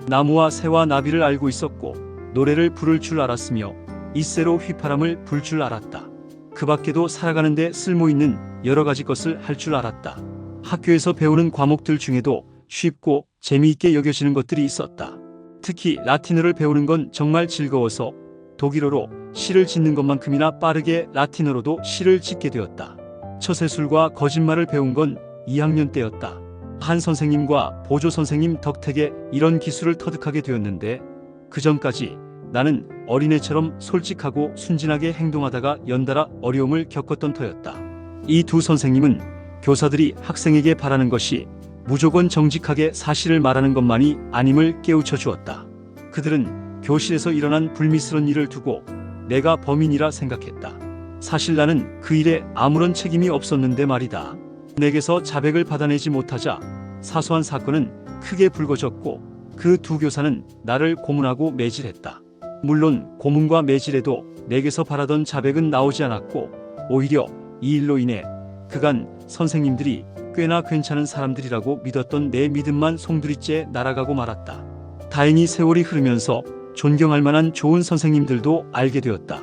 나무와 새와 나비를 알고 있었고 노래를 부를 줄 알았으며 이새로 휘파람을 불 줄 알았다. 그 밖에도 살아가는데 쓸모있는 여러 가지 것을 할 줄 알았다. 학교에서 배우는 과목들 중에도 쉽고 재미있게 여겨지는 것들이 있었다. 특히 라틴어를 배우는 건 정말 즐거워서 독일어로 시를 짓는 것만큼이나 빠르게 라틴어로도 시를 짓게 되었다. 처세술과 거짓말을 배운 건 2학년 때였다. 한 선생님과 보조 선생님 덕택에 이런 기술을 터득하게 되었는데 그 전까지 나는 어린애처럼 솔직하고 순진하게 행동하다가 연달아 어려움을 겪었던 터였다. 이 두 선생님은 교사들이 학생에게 바라는 것이 무조건 정직하게 사실을 말하는 것만이 아님을 깨우쳐 주었다. 그들은 교실에서 일어난 불미스러운 일을 두고 내가 범인이라 생각했다. 사실 나는 그 일에 아무런 책임이 없었는데 말이다. 내게서 자백을 받아내지 못하자 사소한 사건은 크게 불거졌고 그 두 교사는 나를 고문하고 매질했다. 물론 고문과 매질에도 내게서 바라던 자백은 나오지 않았고 오히려 이 일로 인해 그간 선생님들이 꽤나 괜찮은 사람들이라고 믿었던 내 믿음만 송두리째 날아가고 말았다. 다행히 세월이 흐르면서 존경할 만한 좋은 선생님들도 알게 되었다.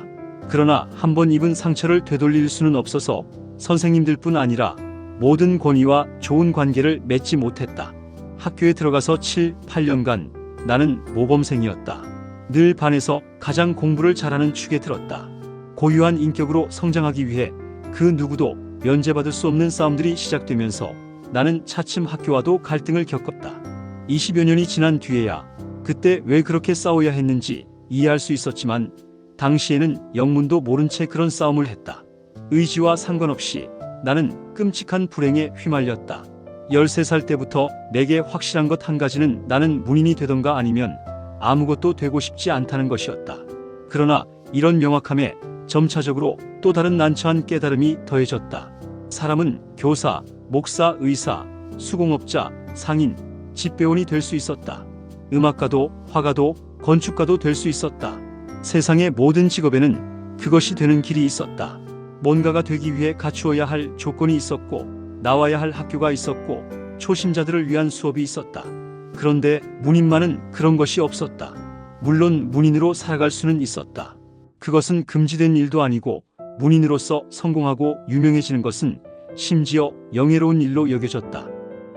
그러나 한번 입은 상처를 되돌릴 수는 없어서 선생님들뿐 아니라 모든 권위와 좋은 관계를 맺지 못했다. 학교에 들어가서 7, 8년간 나는 모범생이었다. 늘 반에서 가장 공부를 잘하는 축에 들었다. 고유한 인격으로 성장하기 위해 그 누구도 면제받을 수 없는 싸움들이 시작되면서 나는 차츰 학교와도 갈등을 겪었다. 20여 년이 지난 뒤에야 그때 왜 그렇게 싸워야 했는지 이해할 수 있었지만 당시에는 영문도 모른 채 그런 싸움을 했다. 의지와 상관없이 나는 끔찍한 불행에 휘말렸다. 13살 때부터 내게 확실한 것 한 가지는 나는 문인이 되던가 아니면 아무것도 되고 싶지 않다는 것이었다. 그러나 이런 명확함에 점차적으로 또 다른 난처한 깨달음이 더해졌다. 사람은 교사, 목사, 의사, 수공업자, 상인, 집배원이 될 수 있었다. 음악가도, 화가도, 건축가도 될 수 있었다. 세상의 모든 직업에는 그것이 되는 길이 있었다. 뭔가가 되기 위해 갖추어야 할 조건이 있었고, 나와야 할 학교가 있었고, 초심자들을 위한 수업이 있었다. 그런데 문인만은 그런 것이 없었다. 물론 문인으로 살아갈 수는 있었다. 그것은 금지된 일도 아니고, 문인으로서 성공하고 유명해지는 것은 심지어 영예로운 일로 여겨졌다.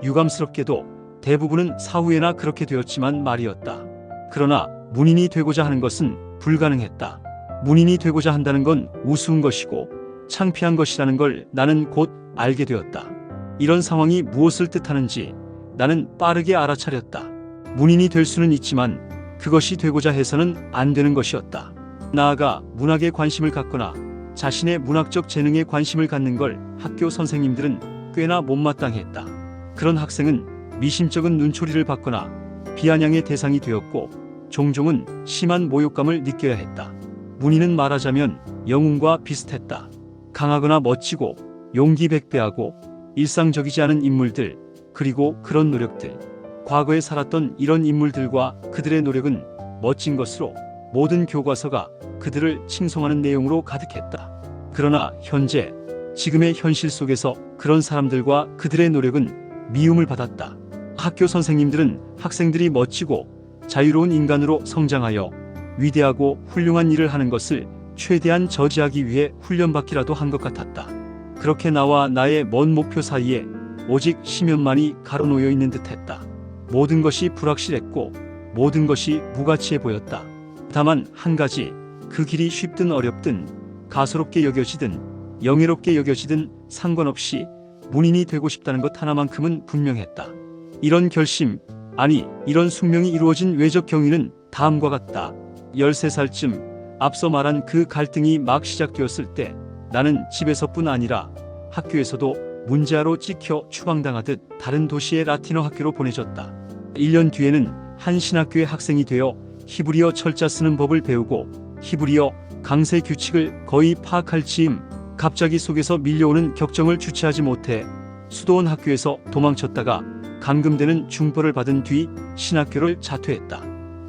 유감스럽게도 대부분은 사후에나 그렇게 되었지만 말이었다. 그러나 문인이 되고자 하는 것은 불가능했다. 문인이 되고자 한다는 건 우스운 것이고 창피한 것이라는 걸 나는 곧 알게 되었다. 이런 상황이 무엇을 뜻하는지 나는 빠르게 알아차렸다. 문인이 될 수는 있지만 그것이 되고자 해서는 안 되는 것이었다. 나아가 문학에 관심을 갖거나 자신의 문학적 재능에 관심을 갖는 걸 학교 선생님들은 꽤나 못마땅했다. 그런 학생은 미심쩍은 눈초리를 받거나 비아냥의 대상이 되었고 종종은 심한 모욕감을 느껴야 했다. 문인은 말하자면 영웅과 비슷했다. 강하거나 멋지고 용기 백배하고 일상적이지 않은 인물들, 그리고 그런 노력들. 과거에 살았던 이런 인물들과 그들의 노력은 멋진 것으로 모든 교과서가 그들을 칭송하는 내용으로 가득했다. 그러나 현재, 지금의 현실 속에서 그런 사람들과 그들의 노력은 미움을 받았다. 학교 선생님들은 학생들이 멋지고 자유로운 인간으로 성장하여 위대하고 훌륭한 일을 하는 것을 최대한 저지하기 위해 훈련받기라도 한 것 같았다. 그렇게 나와 나의 먼 목표 사이에 오직 심연만이 가로놓여 있는 듯했다. 모든 것이 불확실했고 모든 것이 무가치해 보였다. 다만 한 가지, 그 길이 쉽든 어렵든 가소롭게 여겨지든 영예롭게 여겨지든 상관없이 문인이 되고 싶다는 것 하나만큼은 분명했다. 이런 결심, 아니 이런 숙명이 이루어진 외적 경위는 다음과 같다. 13살쯤 앞서 말한 그 갈등이 막 시작되었을 때 나는 집에서뿐 아니라 학교에서도 문제아로 찍혀 추방당하듯 다른 도시의 라틴어 학교로 보내졌다. 1년 뒤에는 한 신학교의 학생이 되어 히브리어 철자 쓰는 법을 배우고 히브리어 강세 규칙을 거의 파악할 즈음 갑자기 속에서 밀려오는 격정을 주체하지 못해 수도원 학교에서 도망쳤다가 감금되는 중벌을 받은 뒤 신학교를 자퇴했다.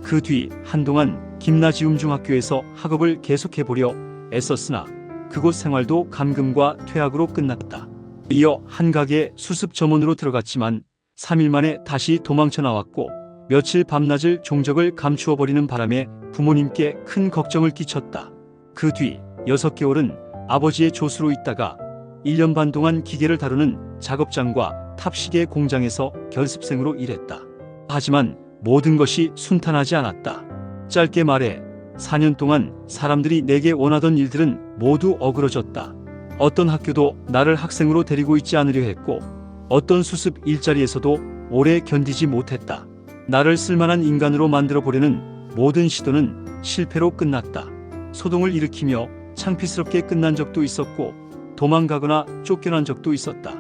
그 뒤 한동안 김나지움 중학교에서 학업을 계속해보려 애썼으나 그곳 생활도 감금과 퇴학으로 끝났다. 이어 한 가게 수습 점원으로 들어갔지만 3일 만에 다시 도망쳐 나왔고 며칠 밤낮을 종적을 감추어버리는 바람에 부모님께 큰 걱정을 끼쳤다. 그 뒤 6개월은 아버지의 조수로 있다가 1년 반 동안 기계를 다루는 작업장과 탑시계 공장에서 견습생으로 일했다. 하지만 모든 것이 순탄하지 않았다. 짧게 말해 4년 동안 사람들이 내게 원하던 일들은 모두 어그러졌다. 어떤 학교도 나를 학생으로 데리고 있지 않으려 했고 어떤 수습 일자리에서도 오래 견디지 못했다. 나를 쓸만한 인간으로 만들어 보려는 모든 시도는 실패로 끝났다. 소동을 일으키며 창피스럽게 끝난 적도 있었고 도망가거나 쫓겨난 적도 있었다.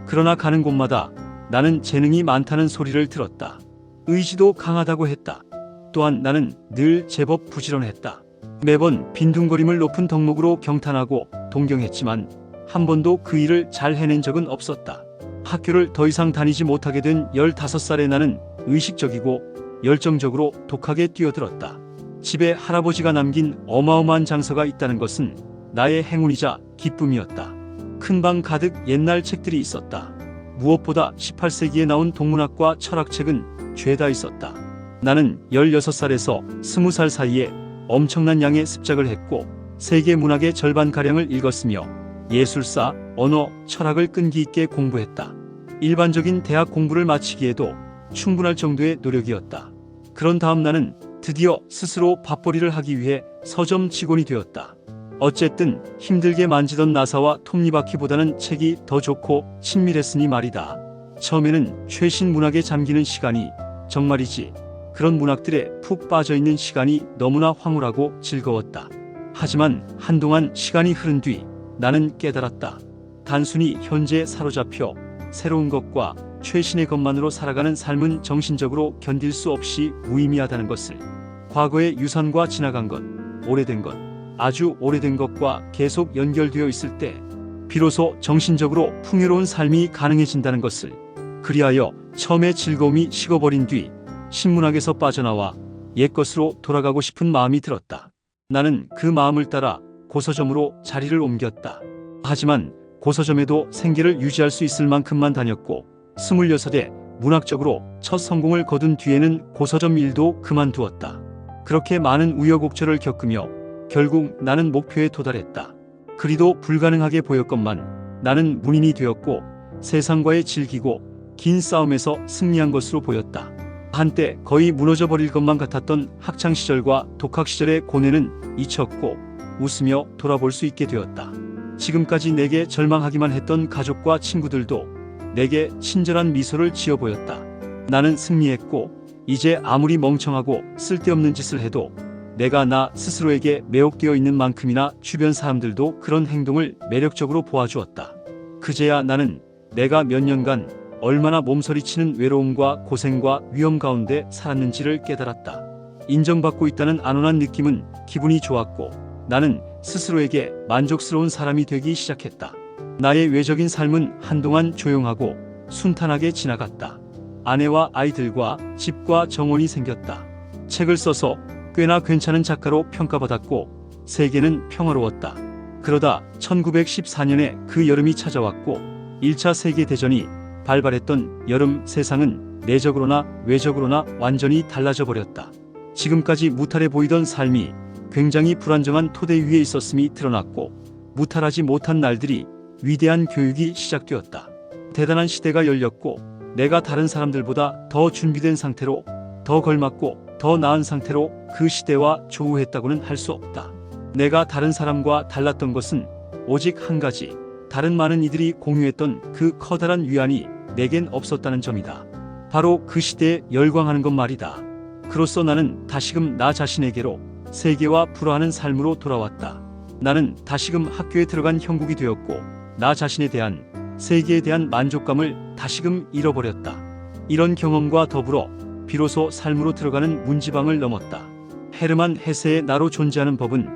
그러나 가는 곳마다 나는 재능이 많다는 소리를 들었다. 의지도 강하다고 했다. 또한 나는 늘 제법 부지런했다. 매번 빈둥거림을 높은 덕목으로 경탄하고 동경했지만 한 번도 그 일을 잘 해낸 적은 없었다. 학교를 더 이상 다니지 못하게 된 15살의 나는 의식적이고 열정적으로 독하게 뛰어들었다. 집에 할아버지가 남긴 어마어마한 장서가 있다는 것은 나의 행운이자 기쁨이었다. 큰 방 가득 옛날 책들이 있었다. 무엇보다 18세기에 나온 동문학과 철학책은 죄다 있었다. 나는 16살에서 20살 사이에 엄청난 양의 습작을 했고 세계 문학의 절반가량을 읽었으며 예술사, 언어, 철학을 끈기 있게 공부했다. 일반적인 대학 공부를 마치기에도 충분할 정도의 노력이었다. 그런 다음 나는 드디어 스스로 밥벌이를 하기 위해 서점 직원이 되었다. 어쨌든 힘들게 만지던 나사와 톱니바퀴보다는 책이 더 좋고 친밀했으니 말이다. 처음에는 최신 문학에 잠기는 시간이 정말이지 그런 문학들에 푹 빠져있는 시간이 너무나 황홀하고 즐거웠다. 하지만 한동안 시간이 흐른 뒤 나는 깨달았다. 단순히 현재에 사로잡혀 새로운 것과 최신의 것만으로 살아가는 삶은 정신적으로 견딜 수 없이 무의미하다는 것을. 과거의 유산과 지나간 것, 오래된 것, 아주 오래된 것과 계속 연결되어 있을 때 비로소 정신적으로 풍요로운 삶이 가능해진다는 것을. 그리하여 처음의 즐거움이 식어버린 뒤 신문학에서 빠져나와 옛것으로 돌아가고 싶은 마음이 들었다. 나는 그 마음을 따라 고서점으로 자리를 옮겼다. 하지만 고서점에도 생계를 유지할 수 있을 만큼만 다녔고 26에 문학적으로 첫 성공을 거둔 뒤에는 고서점 일도 그만두었다. 그렇게 많은 우여곡절을 겪으며 결국 나는 목표에 도달했다. 그리도 불가능하게 보였건만 나는 문인이 되었고 세상과의 질기고 긴 싸움에서 승리한 것으로 보였다. 한때 거의 무너져 버릴 것만 같았던 학창시절과 독학시절의 고뇌는 잊혔고 웃으며 돌아볼 수 있게 되었다. 지금까지 내게 절망하기만 했던 가족과 친구들도 내게 친절한 미소를 지어 보였다. 나는 승리했고 이제 아무리 멍청하고 쓸데없는 짓을 해도 내가 나 스스로에게 매혹되어 있는 만큼이나 주변 사람들도 그런 행동을 매력적으로 보아주었다. 그제야 나는 내가 몇 년간 얼마나 몸서리치는 외로움과 고생과 위험 가운데 살았는지를 깨달았다. 인정받고 있다는 안온한 느낌은 기분이 좋았고 나는 스스로에게 만족스러운 사람이 되기 시작했다. 나의 외적인 삶은 한동안 조용하고 순탄하게 지나갔다. 아내와 아이들과 집과 정원이 생겼다. 책을 써서 꽤나 괜찮은 작가로 평가받았고 세계는 평화로웠다. 그러다 1914년에 그 여름이 찾아왔고 1차 세계대전이 발발했던 여름 세상은 내적으로나 외적으로나 완전히 달라져 버렸다. 지금까지 무탈해 보이던 삶이 굉장히 불안정한 토대 위에 있었음이 드러났고 무탈하지 못한 날들이 위대한 교육이 시작되었다. 대단한 시대가 열렸고 내가 다른 사람들보다 더 준비된 상태로 더 걸맞고 더 나은 상태로 그 시대와 조우했다고는 할 수 없다. 내가 다른 사람과 달랐던 것은 오직 한 가지, 다른 많은 이들이 공유했던 그 커다란 위안이 내겐 없었다는 점이다. 바로 그 시대에 열광하는 것 말이다. 그로써 나는 다시금 나 자신에게로 세계와 불화하는 삶으로 돌아왔다. 나는 다시금 학교에 들어간 형국이 되었고 나 자신에 대한 세계에 대한 만족감을 다시금 잃어버렸다. 이런 경험과 더불어 비로소 삶으로 들어가는 문지방을 넘었다. 헤르만 헤세의 나로 존재하는 법은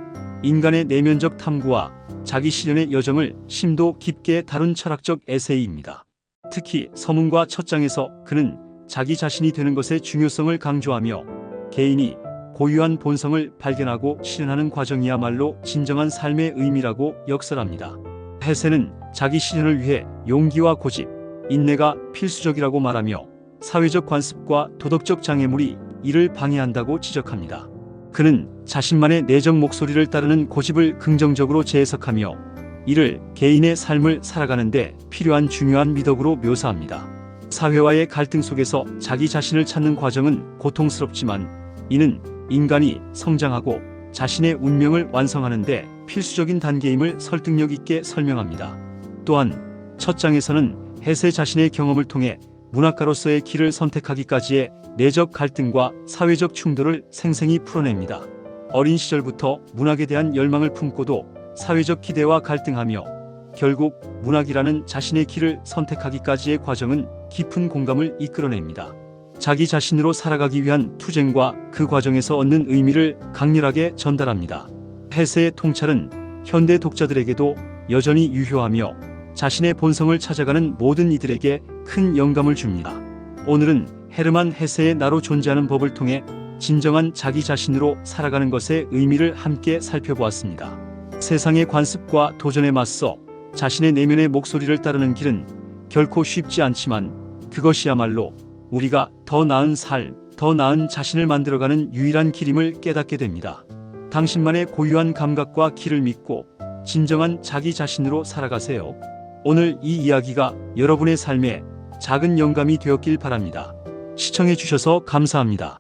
인간의 내면적 탐구와 자기 실현의 여정을 심도 깊게 다룬 철학적 에세이입니다. 특히 서문과 첫 장에서 그는 자기 자신이 되는 것의 중요성을 강조하며 개인이 고유한 본성을 발견하고 실현하는 과정이야말로 진정한 삶의 의미라고 역설합니다. 헤세는 자기 실현을 위해 용기와 고집, 인내가 필수적이라고 말하며 사회적 관습과 도덕적 장애물이 이를 방해한다고 지적합니다. 그는 자신만의 내적 목소리를 따르는 고집을 긍정적으로 재해석하며 이를 개인의 삶을 살아가는데 필요한 중요한 미덕으로 묘사합니다. 사회와의 갈등 속에서 자기 자신을 찾는 과정은 고통스럽지만 이는 인간이 성장하고 자신의 운명을 완성하는데 필수적인 단계임을 설득력 있게 설명합니다. 또한 첫 장에서는 헤세 자신의 경험을 통해 문학가로서의 길을 선택하기까지의 내적 갈등과 사회적 충돌을 생생히 풀어냅니다. 어린 시절부터 문학에 대한 열망을 품고도 사회적 기대와 갈등하며 결국 문학이라는 자신의 길을 선택하기까지의 과정은 깊은 공감을 이끌어냅니다. 자기 자신으로 살아가기 위한 투쟁과 그 과정에서 얻는 의미를 강렬하게 전달합니다. 헤세의 통찰은 현대 독자들에게도 여전히 유효하며 자신의 본성을 찾아가는 모든 이들에게 큰 영감을 줍니다. 오늘은 헤르만 헤세의 나로 존재하는 법을 통해 진정한 자기 자신으로 살아가는 것의 의미를 함께 살펴보았습니다. 세상의 관습과 도전에 맞서 자신의 내면의 목소리를 따르는 길은 결코 쉽지 않지만 그것이야말로 우리가 더 나은 삶, 더 나은 자신을 만들어가는 유일한 길임을 깨닫게 됩니다. 당신만의 고유한 감각과 길을 믿고 진정한 자기 자신으로 살아가세요. 오늘 이 이야기가 여러분의 삶에 작은 영감이 되었길 바랍니다. 시청해 주셔서 감사합니다.